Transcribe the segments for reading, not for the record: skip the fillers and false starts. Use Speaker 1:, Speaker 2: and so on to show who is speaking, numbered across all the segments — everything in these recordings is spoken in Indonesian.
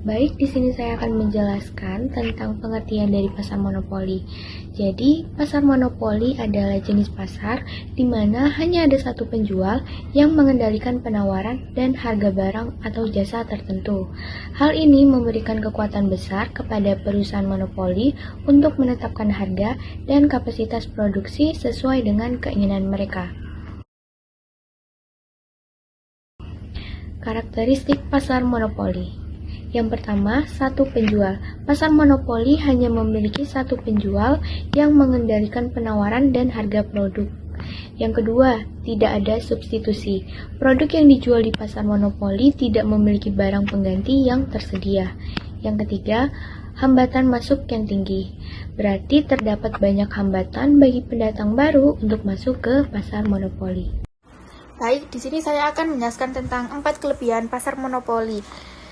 Speaker 1: Baik, di sini saya akan menjelaskan tentang pengertian dari pasar monopoli. Jadi, pasar monopoli adalah jenis pasar di mana hanya ada satu penjual yang mengendalikan penawaran dan harga barang atau jasa tertentu. Hal ini memberikan kekuatan besar kepada perusahaan monopoli untuk menetapkan harga dan kapasitas produksi sesuai dengan keinginan mereka. Karakteristik pasar monopoli. Yang pertama, satu penjual. Pasar monopoli hanya memiliki satu penjual yang mengendalikan penawaran dan harga produk. Yang kedua, tidak ada substitusi. Produk yang dijual di pasar monopoli tidak memiliki barang pengganti yang tersedia. Yang ketiga, hambatan masuk yang tinggi. Berarti terdapat banyak hambatan bagi pendatang baru untuk masuk ke pasar monopoli.
Speaker 2: Baik, di sini saya akan menjelaskan tentang 4 kelebihan pasar monopoli.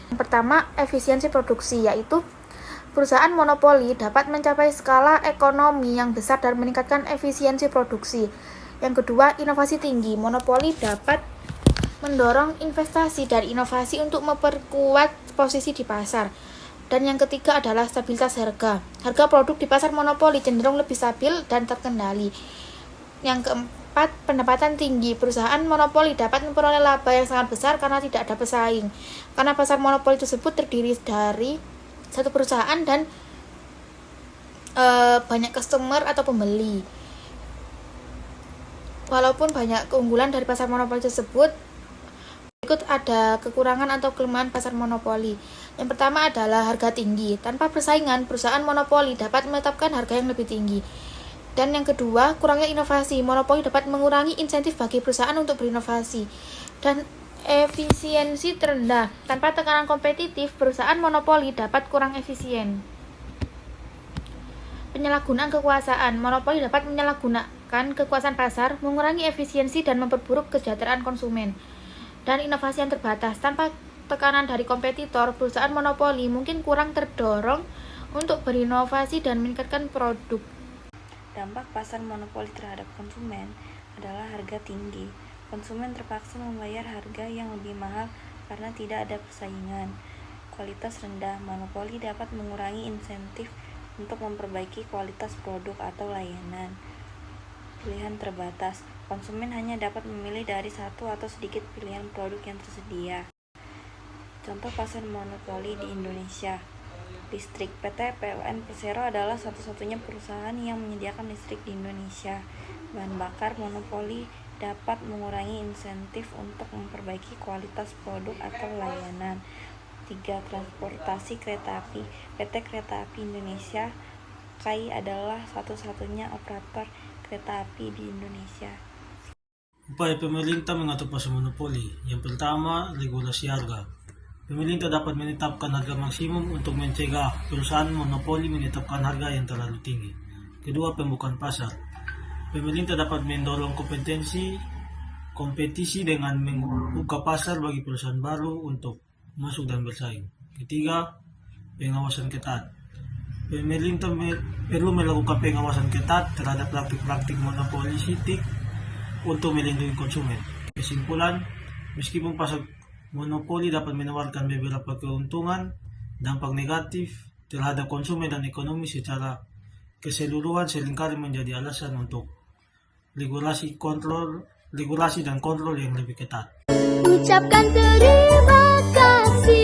Speaker 2: Yang pertama, efisiensi produksi, yaitu perusahaan monopoli dapat mencapai skala ekonomi yang besar dan meningkatkan efisiensi produksi. Yang kedua, inovasi tinggi. Monopoli dapat mendorong investasi dan inovasi untuk memperkuat posisi di pasar. Dan yang ketiga adalah stabilitas harga. Harga produk di pasar monopoli cenderung lebih stabil dan terkendali. Yang keempat, pendapatan tinggi. Perusahaan monopoli dapat memperoleh laba yang sangat besar karena tidak ada pesaing. Karena pasar monopoli tersebut terdiri dari satu perusahaan dan banyak customer atau pembeli. Walaupun banyak keunggulan dari pasar monopoli tersebut, berikut ada kekurangan atau kelemahan pasar monopoli. Yang pertama adalah harga tinggi. Tanpa persaingan, perusahaan monopoli dapat menetapkan harga yang lebih tinggi. Dan yang kedua, kurangnya inovasi. Monopoli dapat mengurangi insentif bagi perusahaan untuk berinovasi. Dan efisiensi terendah. Tanpa tekanan kompetitif, perusahaan monopoli dapat kurang efisien. Penyalahgunaan kekuasaan. Monopoli dapat menyalahgunakan kekuasaan pasar, mengurangi efisiensi dan memperburuk kesejahteraan konsumen. Dan inovasi yang terbatas. Tanpa tekanan dari kompetitor, perusahaan monopoli mungkin kurang terdorong untuk berinovasi dan meningkatkan produk.
Speaker 3: Dampak pasar monopoli terhadap konsumen adalah harga tinggi. Konsumen terpaksa membayar harga yang lebih mahal karena tidak ada persaingan. Kualitas rendah. Monopoli dapat mengurangi insentif untuk memperbaiki kualitas produk atau layanan. Pilihan terbatas. Konsumen hanya dapat memilih dari satu atau sedikit pilihan produk yang tersedia. Contoh pasar monopoli di Indonesia. Listrik. PT PLN Persero adalah satu-satunya perusahaan yang menyediakan listrik di Indonesia. Bahan bakar monopoli dapat mengurangi insentif untuk memperbaiki kualitas produk atau layanan. 3. Transportasi kereta api. PT Kereta Api Indonesia (KAI) adalah satu-satunya operator kereta api di Indonesia.
Speaker 4: Upaya pemerintah mengatur pasar monopoli. Yang pertama, regulasi harga. Pemerintah dapat menetapkan harga maksimum untuk mencegah perusahaan monopoli menetapkan harga yang terlalu tinggi. Kedua, pembukaan pasar. Pemerintah dapat mendorong kompetisi dengan membuka pasar bagi perusahaan baru untuk masuk dan bersaing. Ketiga, pengawasan ketat. Pemerintah perlu melakukan pengawasan ketat terhadap praktik-praktik monopolistik untuk melindungi konsumen. Kesimpulan, meskipun pasar monopoli dapat menawarkan beberapa keuntungan, dampak negatif terhadap konsumen dan ekonomi secara keseluruhan seringkali menjadi alasan untuk regulasi dan kontrol yang lebih ketat.
Speaker 5: Ucapkan terima kasih.